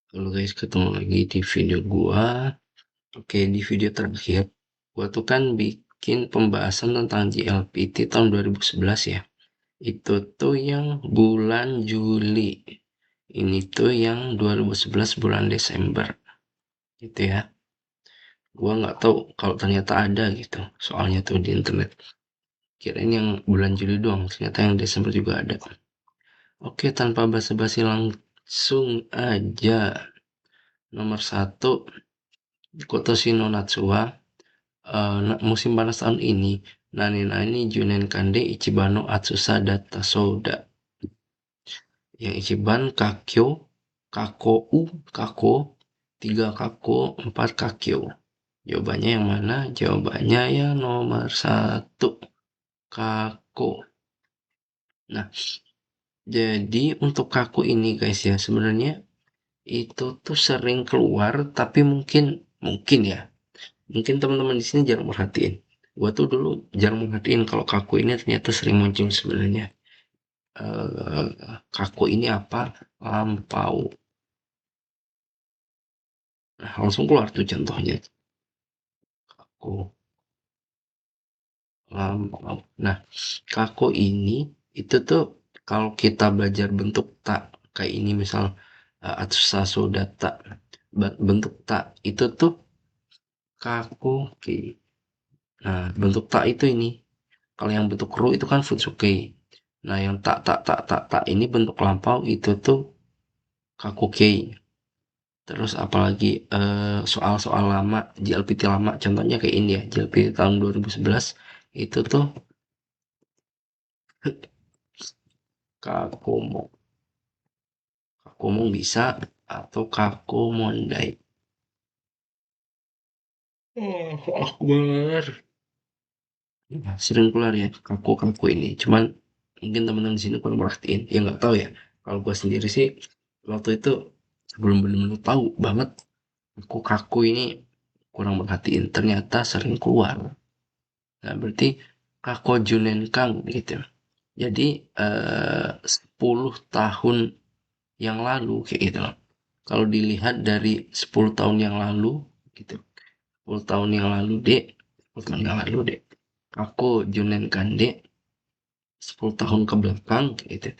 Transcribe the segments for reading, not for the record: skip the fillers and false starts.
Halo guys, ketemu lagi di video gua. Oke, di video terakhir, gua tuh kan bikin pembahasan tentang JLPT tahun 2011 ya. Itu tuh yang bulan Juli. Ini tuh yang 2011 bulan Desember. Gitu ya. Gua nggak tahu kalau ternyata ada gitu. Soalnya tuh di internet. Kirain yang bulan Juli doang, ternyata yang Desember juga ada. Oke, tanpa basa-basi langsung aja. Nomor satu, Kotoshi no Natsuwa. Musim panas tahun ini, Nani Nani Junen Kande Ichiban no Atsusa Data Soda. Yang Ichiban Kakyo, Kako, 3 Kako, 4 Kakyo. Jawabannya yang mana? Jawabannya yang nomor satu, Kako. Nah, jadi untuk Kako ini guys ya, sebenarnya itu tuh sering keluar, tapi mungkin ya, mungkin teman-teman di sini jarang merhatiin. Gua tuh dulu jarang merhatiin kalau kaku ini ternyata sering muncul sebenarnya. Kaku ini apa? Lampau. Nah, langsung keluar tuh contohnya. Kaku, lampau. Nah, kaku ini itu tuh kalau kita belajar bentuk tak kayak ini misal atsusasu data bentuk tak itu tuh kaku. Oke. Nah, bentuk tak itu ini. Kalau yang bentuk ru itu kan futsuke. Nah, yang tak ini bentuk lampau itu tuh kakukei. Terus apalagi soal-soal lama, JLPT lama, contohnya kayak ini ya, JLPT tahun 2011 itu tuh kakomo. Kakomo bisa atau kakomondai. Oh, Akbar. Nah, sering keluar ya kaku ini. Cuman mungkin teman-teman di sini kurang merhatiin. Ya nggak tahu ya. Kalau gua sendiri sih waktu itu belum benar-benar tahu banget kaku ini kurang merhatiin. Ternyata sering keluar. Nah, berarti Kako Junen Kang gitu. Jadi 10 tahun yang lalu kayak gitu loh. Kalau dilihat dari 10 tahun yang lalu gitu. 10 tahun yang lalu, Dek. 10 tahun yang lalu, Dek. Kako Junen Kande 10 tahun ke belakang gitu.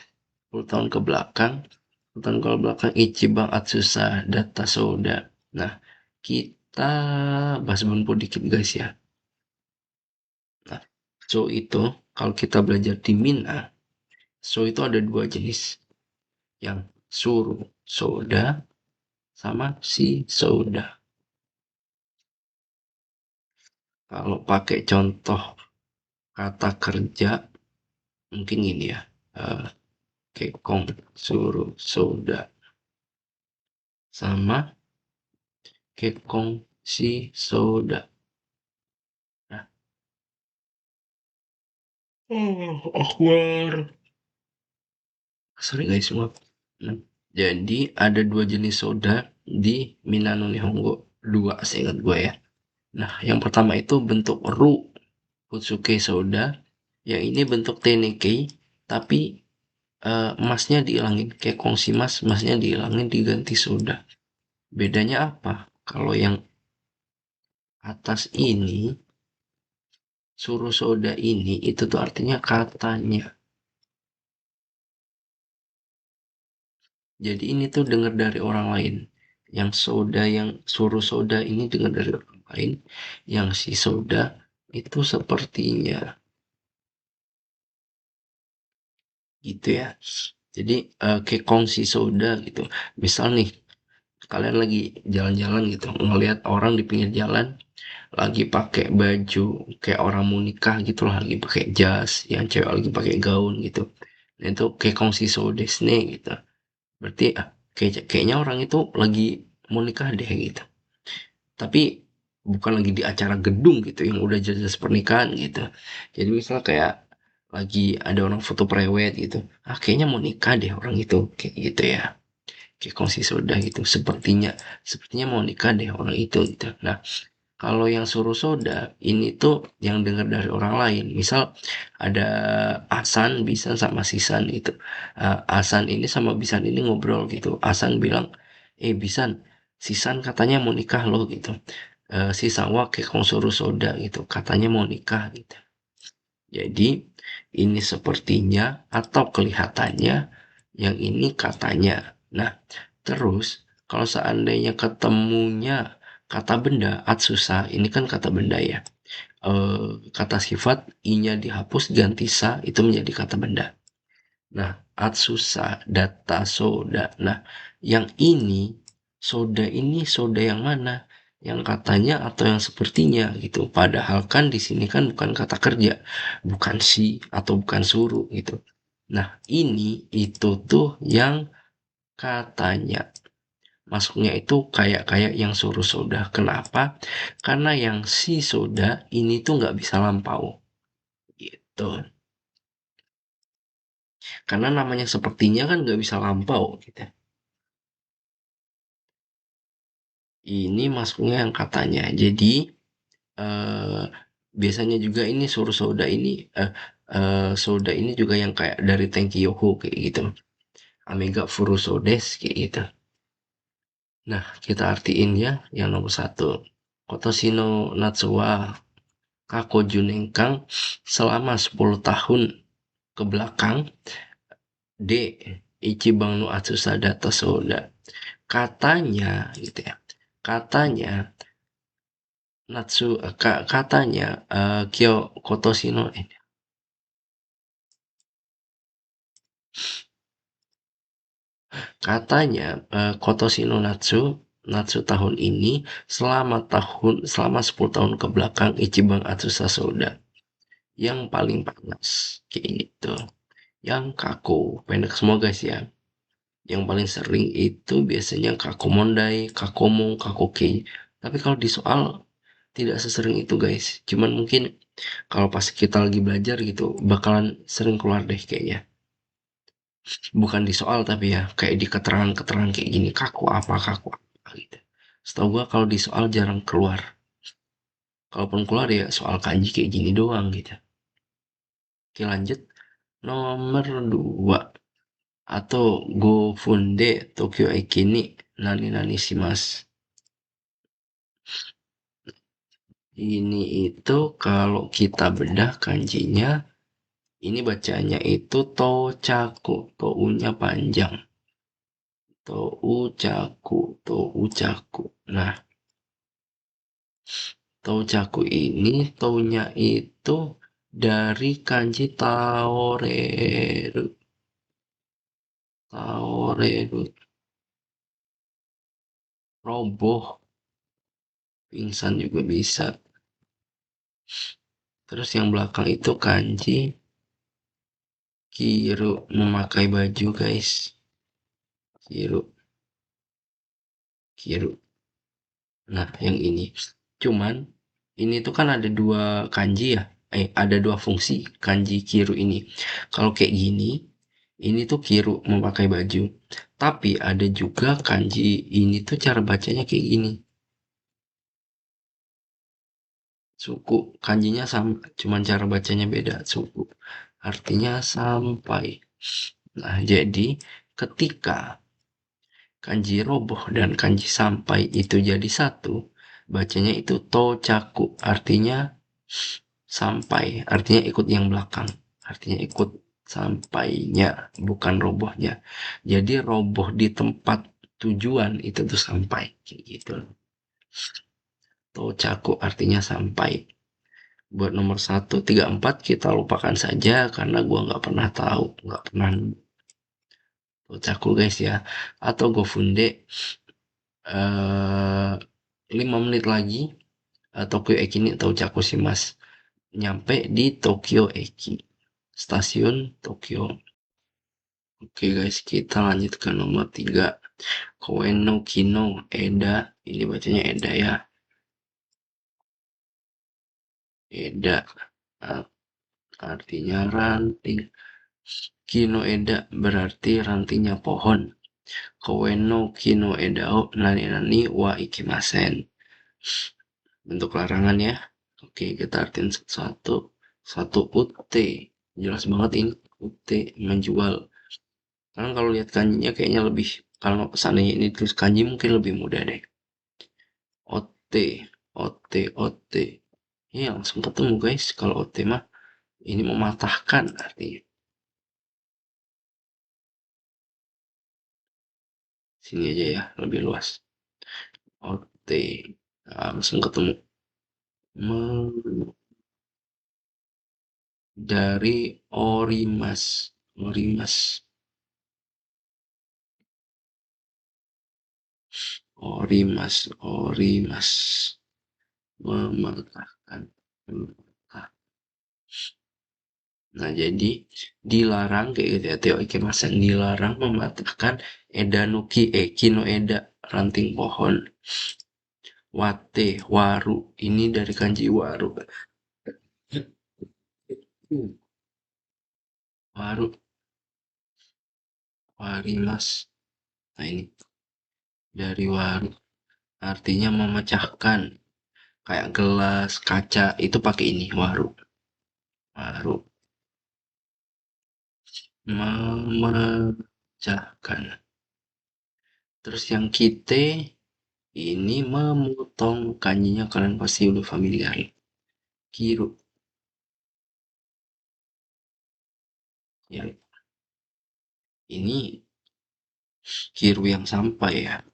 10 tahun ke belakang, 10 tahun ke belakang Ichiban Atsusa Data Soda. Nah, kita bahas Bunpo dikit guys ya. Nah, so itu kalau kita belajar di Mina, so itu ada dua jenis, yang suru soda sama si soda. Kalau pakai contoh kata kerja mungkin gini ya, eh, kekong suru soda sama kekong si soda. Nah, Akbar. Sorry guys semua. Nah, jadi ada dua jenis soda di Minano Nihongo. Dua seingat gue ya. Nah, yang pertama itu bentuk ru, Futsuke soda. Yang ini bentuk tenekei, tapi emasnya dihilangin. Kayak kongsi mas, emasnya dihilangin diganti soda. Bedanya apa? Kalau yang atas ini, suruh soda ini, itu tuh artinya katanya. Jadi ini tuh dengar dari orang lain. Yang soda, yang suruh soda ini dengar dari orang lain. Yang si soda itu sepertinya gitu ya. Jadi kayak kongsi soda gitu. Misal nih, kalian lagi jalan-jalan gitu, ngelihat orang di pinggir jalan lagi pakai baju kayak orang mau nikah gitu lah, lagi pakai jas, yang cewek lagi pakai gaun gitu. Nah, itu kayak kongsi soda gitu. Berarti kayaknya orang itu lagi mau nikah deh gitu. Tapi bukan lagi di acara gedung gitu yang udah jelas pernikahan gitu. Jadi misal kayak lagi ada orang foto prewed gitu. Ah, kayaknya mau nikah deh orang itu kayak gitu ya. Kayak kongsi soda gitu. Sepertinya mau nikah deh orang itu gitu. Nah, kalau yang suruh soda ini tuh yang dengar dari orang lain. Misal ada Asan, Bisan sama Sisan gitu. Asan ini sama Bisan ini ngobrol gitu. Asan bilang, Bisan, si San katanya mau nikah loh gitu. Si Sawa ke Konsuru Soda gitu, katanya mau nikah gitu. Jadi ini sepertinya atau kelihatannya, yang ini katanya. Nah, terus kalau seandainya ketemunya kata benda Atsusa, ini kan kata benda ya. Kata sifat i-nya dihapus ganti sa itu menjadi kata benda. Nah, Atsusa data soda. Nah, yang ini soda yang mana? Yang katanya atau yang sepertinya gitu. Padahal kan di sini kan bukan kata kerja, bukan si atau bukan suruh gitu. Nah, ini itu tuh yang katanya. Masuknya itu kayak yang suruh soda. Kenapa? Karena yang si soda ini tuh nggak bisa lampau gitu. Karena namanya sepertinya kan nggak bisa lampau gitu. Ini masuknya yang katanya. Jadi eh, biasanya juga ini suruh soda ini soda ini juga yang kayak dari Tenkyoho kayak gitu. Amega Furusodes kayak gitu. Nah, kita artiin ya yang nomor satu. Kotoshi no Natsuwa Kako Junengkang selama 10 tahun ke belakang. D. Ichiban no Atsusa Data Soda. Katanya gitu ya. Katanya katanya Kyo Kotoshi no katanya Kotoshi no Natsu tahun ini selama 10 tahun ke belakang Ichiban Atsusa Soda yang paling panas kayak gitu. Yang kaku pendek semua guys ya. Yang paling sering itu biasanya kakomondai, kakomo, kakoke. Tapi kalau di soal tidak sesering itu guys. Cuman mungkin kalau pas kita lagi belajar gitu bakalan sering keluar deh kayaknya. Bukan di soal tapi ya kayak di keterangan-keterangan kayak gini kaku apa gitu. Setahu gua kalau di soal jarang keluar. Kalaupun keluar ya soal kanji kayak gini doang gitu. Oke lanjut nomor 2 atau Go Funde Tokyo Ekini Nani Nani Shimas. Ini itu kalau kita bedah kanjinya, ini bacanya itu Tochaku, Tou-nya panjang. Touchaku. Nah, Touchaku ini Tou-nya itu dari kanji Taoreru. Taoreru, roboh, pingsan juga bisa. Terus yang belakang itu kanji Kiru memakai baju guys. Kiru, Kiru. Nah, yang ini. Cuman ini tuh kan ada dua kanji ya. Ada dua fungsi kanji kiru ini. Kalau kayak gini, ini tuh kiru memakai baju. Tapi ada juga kanji ini tuh cara bacanya kayak gini. Suku kanjinya sama, cuman cara bacanya beda. Suku artinya sampai. Nah, jadi ketika kanji roboh dan kanji sampai itu jadi satu, bacanya itu tocaku, artinya sampai, artinya ikut yang belakang, artinya ikut sampainya, bukan robohnya. Jadi roboh di tempat tujuan itu tuh sampai, kayak gitu. Tocaku artinya sampai. Buat nomor 1, 3, 4 kita lupakan saja karena gua nggak pernah tahu, nggak pernah tocaku guys ya. Atau Gofunde 5 menit lagi Tokyo Eki ini tahu Mas nyampe di Tokyo Eki stasiun Tokyo. Oke guys kita lanjut ke nomor 3 Koen no Kino Eda, ini bacanya Eda ya, Eda artinya ranting. Kino Eda berarti rantingnya pohon. Koen no Kino Edao nani nani wa ikimasen, bentuk larangan ya. Oke, kita artiin satu. Satu UT. Jelas banget ini UT menjual. Karena kalau lihat kanjinya kayaknya lebih Kalau seandainya ini tulis kanji mungkin lebih mudah deh. Ote, ote, ote. Iya, langsung ketemu guys. Kalau ote mah ini mematahkan artinya. Sini aja ya, lebih luas. Ote. Nah, langsung ketemu. Me- dari orimas. Orimas. Orimas. Orimas. Mematahkan. Mematah. Nah, jadi dilarang kayak gitu ya. Teo Ikemasen dilarang mematahkan eda nuki eki no eda ranting pohon. Wate, waru. Ini dari kanji waru. Waru, warimas. Nah, ini dari waru. Artinya memecahkan. Kayak gelas, kaca. Itu pakai ini, waru. Waru. Memecahkan. Terus yang kite ini memotong. Kanjinya kalian pasti udah familiar. Kiru. Ya, ini kiru yang sampai ya.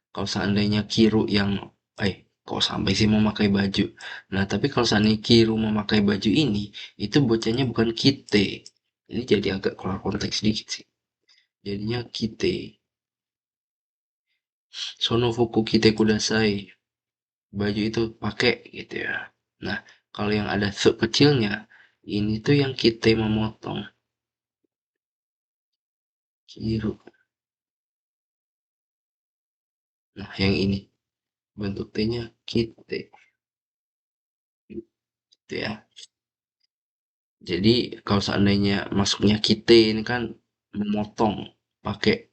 Kalau seandainya kiru yang kok sampai sih memakai baju. Nah, tapi kalau seandainya kiru memakai baju ini, itu bocahnya bukan kite. Ini jadi agak keluar konteks sedikit sih. Jadinya kite. Sonofuku kite kudasai. Baju itu pakai gitu ya. Nah, kalau yang ada se kecilnya, ini tuh yang kite memotong. Kiru. Nah, yang ini bentuk T-nya kite. Gitu ya. Jadi kalau seandainya masuknya kite ini kan memotong pakai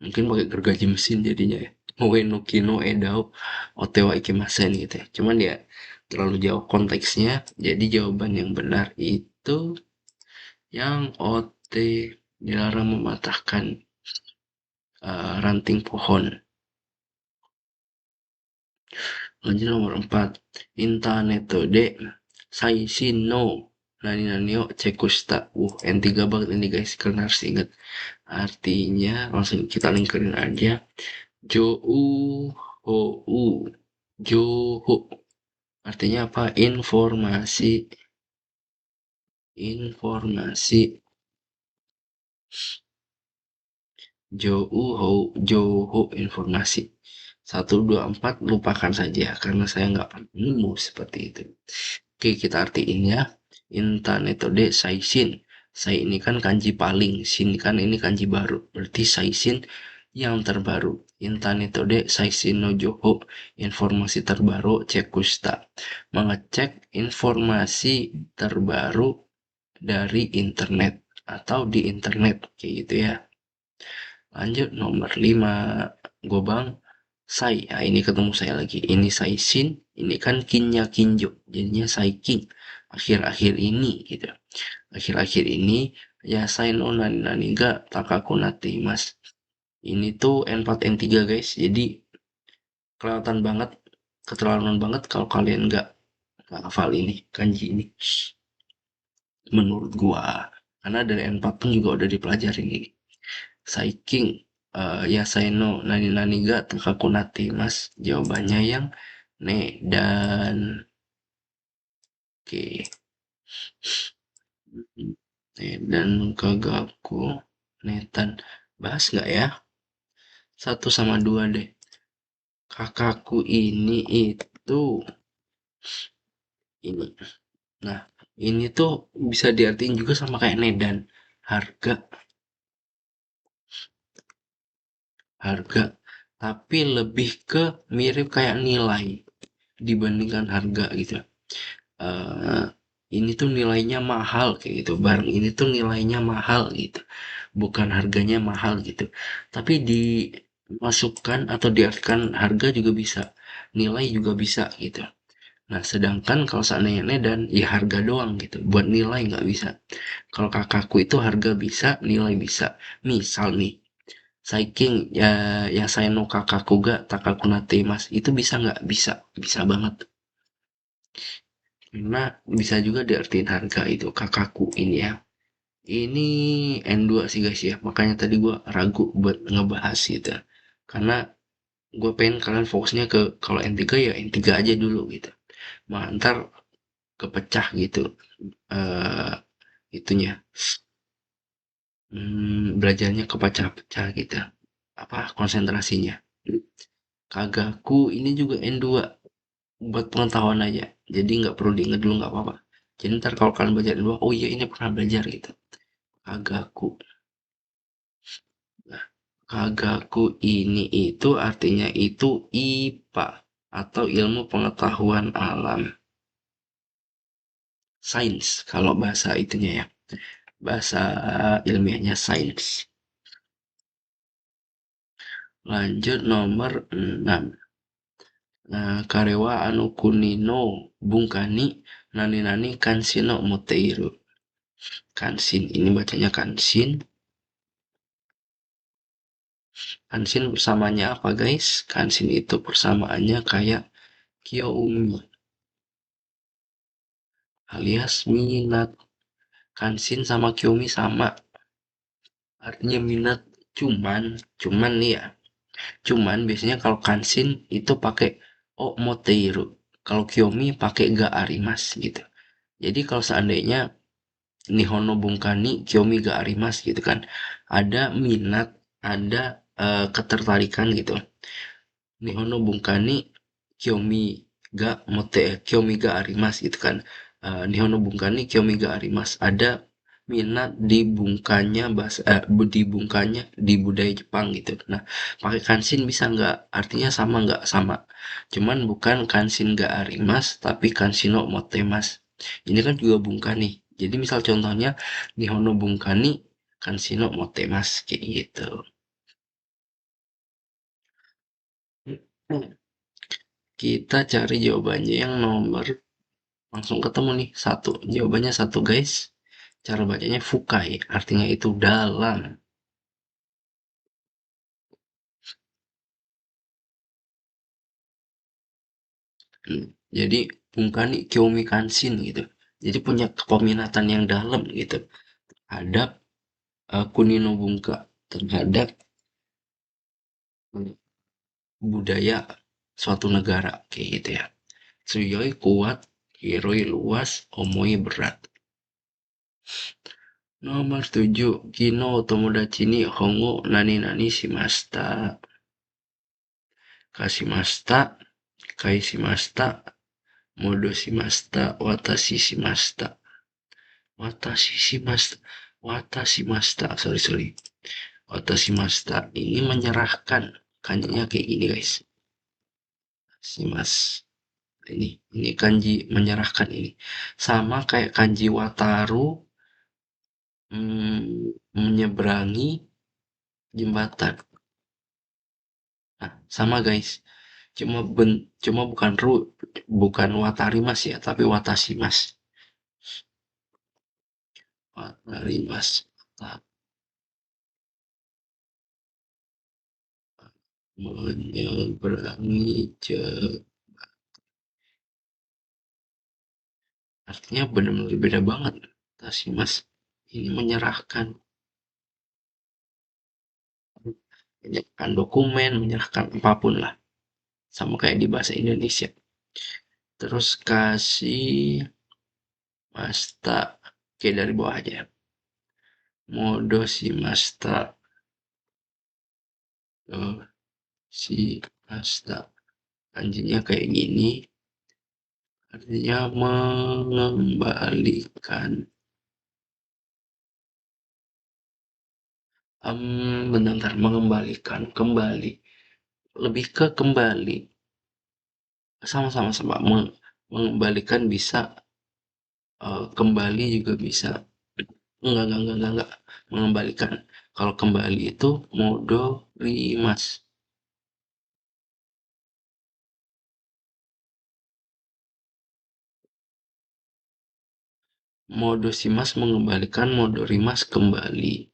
mungkin pakai gergaji mesin jadinya ya. Oe no kino edao otewa ikimasen gitu ya. Cuman ya terlalu jauh konteksnya. Jadi jawaban yang benar itu yang ote dilarang mematahkan ranting pohon. Lanjut nomor 4. Intaneto de Saishin no Nani Nani o Cekusta. N3 banget ini guys, kalian harus ingat. Artinya, langsung kita lingkarin aja. Jou Hou. Joho. Artinya apa? Informasi. Informasi. Joho informasi. 1, 2, 4 lupakan saja karena saya nggak nemu seperti itu. Oke, kita artiin ya. Inta metode Saishin. Sai ini kan kanji paling, Shin kan ini kanji baru. Berarti Saishin yang terbaru. Inta metode Saishin no Joho, informasi terbaru Cekusta. Mengecek informasi terbaru dari internet atau di internet kayak gitu ya. Lanjut nomor 5. Gobang Sai. Nah, ini ketemu saya lagi. Ini Sai Shin. Ini kan kinnya kinjo. Jadinya Sai King. Akhir-akhir ini gitu. Akhir-akhir ini ya Sai no nani nani ga takaku nate mas. Ini tuh N4 N3 guys. Jadi kelihatan banget. Keterlaluan banget kalau kalian nggak hafal ini. Kanji ini. Menurut gua. Karena dari N4 pun juga udah dipelajarin ini. Saiking, Yasaino Nani Nani ga Takaku Nate Mas. Jawabannya yang ne dan oke. Ne dan kagaku netan. Bahas nggak ya? 1 sama 2 deh. Kakakku ini itu ini. Nah, ini tuh bisa diartikan juga sama kayak nedan. Harga, harga. Tapi lebih ke mirip kayak nilai dibandingkan harga gitu. eh ini tuh nilainya mahal kayak gitu. Barang ini tuh nilainya mahal gitu. Bukan harganya mahal gitu. Tapi dimasukkan atau diartikan harga juga bisa. Nilai juga bisa gitu. Nah, sedangkan kalau seandainya Nedan, ya harga doang gitu. Buat nilai nggak bisa. Kalau kakakku itu harga bisa, nilai bisa. Misal nih, Saiking ya yang saya no kakaku ga takaku nate mas itu bisa nggak? Bisa, bisa banget. Karena bisa juga diartikan harga itu kakaku ini ya. Ini N2 sih guys ya. Makanya tadi gua ragu buat ngebahas gitu. Karena gue pengen kalian fokusnya ke kalau N3 ya N3 aja dulu gitu. Nah, ntar kepecah gitu eh itunya belajarnya kepecah-pecah gitu apa konsentrasinya. Kagaku ini juga N2 buat pengetahuan aja jadi nggak perlu diingat dulu nggak apa-apa jadi ntar kalau kalian belajar N2 oh iya ini pernah belajar gitu. Kagaku, nah kagaku ini itu artinya itu IPA atau ilmu pengetahuan alam sains kalau bahasa itunya ya bahasa ilmiahnya sains. Lanjut nomor 6. Nah, karewa anu kunino bungkani nani nani kansino moteiru. Kansin ini bacanya kansin. Kansin bersamanya apa guys? Kansin itu persamaannya kayak kyoumi alias minat. Kansin sama kyoumi sama artinya minat. Cuman nih ya. Cuman biasanya kalau kansin itu pakai o moteiru. Kalau kyoumi pakai ga arimas gitu. Jadi kalau seandainya Nihono Bungkani Kiyomi ga Arimas gitu kan. Ada minat, ada ketertarikan gitu. Nihono Bungkani Kiyomi Kiyomi ga Arimas gitu kan. Nihono Bungkani Kiyomi ga Arimas. Ada minat di bungkanya di budaya Jepang gitu. Nah, pakai kansin bisa nggak? Artinya sama nggak? Sama. Cuman bukan kansin ga arimas, tapi kansino motemas. Ini kan juga bungkani. Jadi misal contohnya Nihono bungkani kansino motemas kayak gitu. Kita cari jawabannya yang nomor langsung ketemu nih satu. Jawabannya satu guys. Cara bacanya fukai, artinya itu dalam. Jadi Bungkani Kiyomi Kanshin gitu. Jadi punya peminatan yang dalam gitu terhadap Kunino Bungka, terhadap eh, budaya suatu negara kayak gitu ya. Tsuyoi kuat, Hiroi luas, Omoi berat. Nomor 7. Kino Tomodachi ni Hongo Nani Nani Shimashita. Kashimashita, Kaishimashita, Modoshimashita, Watashi Shimashita. Watashi Shimashita. Watashi Shimashita. Sorry. Watashi Shimashita. Ini menyerahkan. Kanjinya kayak gini guys. Shimas. Ini kanji menyerahkan ini. Sama kayak kanji Wataru menyeberangi jembatan. Nah, sama guys. Cuma bukan Watarimas ya, tapi Watashimas. Watarimas. Menyeberangi artinya benar-benar beda banget. Watashimas ini menyerahkan. Menyerahkan dokumen, menyerahkan apapun lah. Sama kayak di bahasa Indonesia. Terus kasih Masta. Oke, dari bawah aja. Modo si Masta. Oh, si Masta. Kanjinya kayak gini. Artinya mengembalikan. Bentar, mengembalikan. Kembali. Lebih ke kembali. Sama-sama. Mengembalikan bisa. Kembali juga bisa. Enggak. Mengembalikan. Kalau kembali itu modo rimas. Modo simas mengembalikan, modo rimas kembali.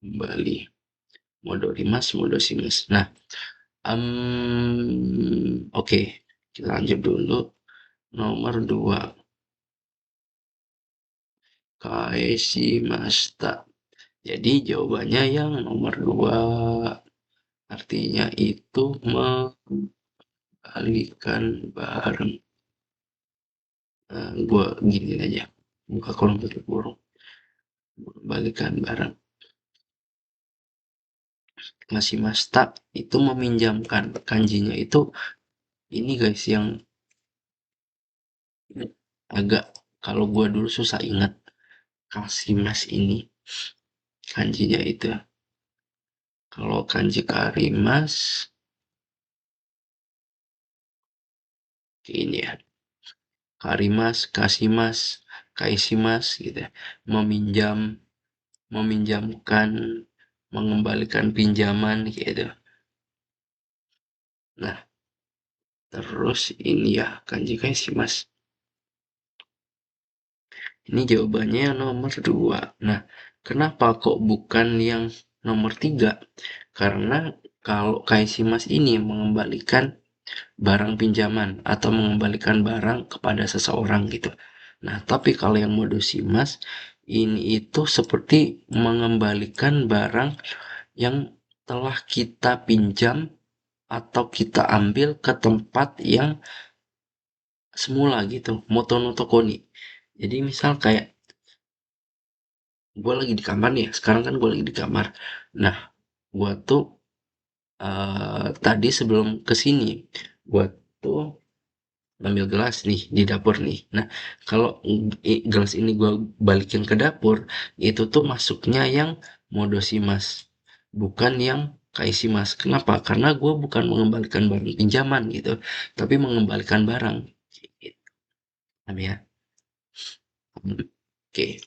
kembali. Modolimas, modosimus. Nah, oke, kita lanjut dulu. Nomor 2, kaesimashita. Jadi jawabannya yang nomor 2. Artinya itu mengembalikan barang. Gua gini aja. Buka kolom tutup burung. Mengembalikan barang. Kaesimashita itu meminjamkan. Kanjinya itu ini guys yang agak, kalau gua dulu susah ingat kasih mas ini kanjinya itu. Kalau kanji karimas ini ya, karimas, kasimas, kaisimas gitu ya. Meminjam, meminjamkan, mengembalikan pinjaman gitu. Nah, terus ini ya kanji kaisimas. Ini jawabannya yang nomor 2. Nah, kenapa kok bukan yang nomor 3? Karena kalau kaisimas ini mengembalikan barang pinjaman atau mengembalikan barang kepada seseorang gitu. Nah, tapi kalau yang modosimas ini itu seperti mengembalikan barang yang telah kita pinjam atau kita ambil ke tempat yang semula gitu, moto no toko nih. Jadi misal kayak gue lagi di kamar nih ya, sekarang kan gue lagi di kamar. Nah, gue tuh tadi sebelum kesini, gue tuh ambil gelas nih di dapur nih. Nah, kalau gelas ini gue balikin ke dapur, itu tuh masuknya yang modosimas, bukan yang kaisimas. Kenapa? Karena gue bukan mengembalikan barang pinjaman gitu, tapi mengembalikan barang. Paham ya? Oke.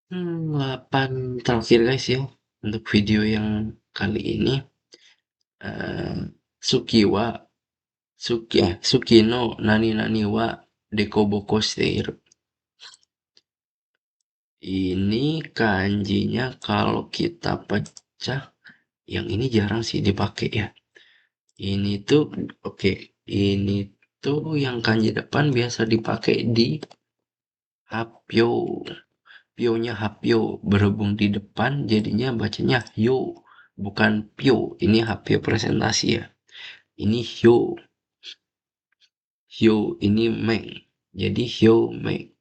8 terakhir guys ya untuk video yang kali ini. eh Sukiwa, Sukino nani nani wa dekoboko shiteiru. Ini kanjinya kalau kita pecah, yang ini jarang sih dipakai ya. Ini tuh oke, ini tuh yang kanji depan biasa dipakai di hapyo. Pio-nya hapyo berhubung di depan jadinya bacanya hyo, bukan pio. Ini hapyo presentasi ya. Ini hyo, hyo ini meng. Jadi hyo meng,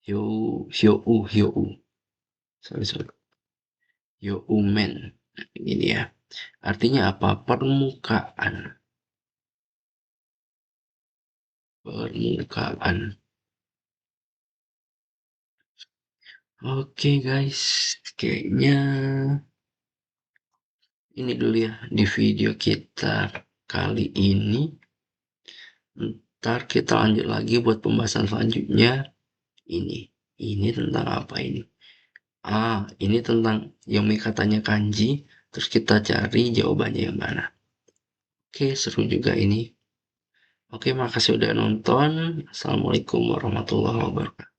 hyo, hyo u, hyo u. Sorry, sorry. Hyo u men. Ini ya. Artinya apa? Permukaan. Permukaan. Oke guys, kayaknya ini dulu ya di video kita kali ini. Ntar kita lanjut lagi buat pembahasan selanjutnya. Ini tentang apa ini? Ini tentang yang katanya kanji, terus kita cari jawabannya yang mana. Oke, seru juga ini. Oke, makasih udah nonton. Assalamualaikum warahmatullahi wabarakatuh.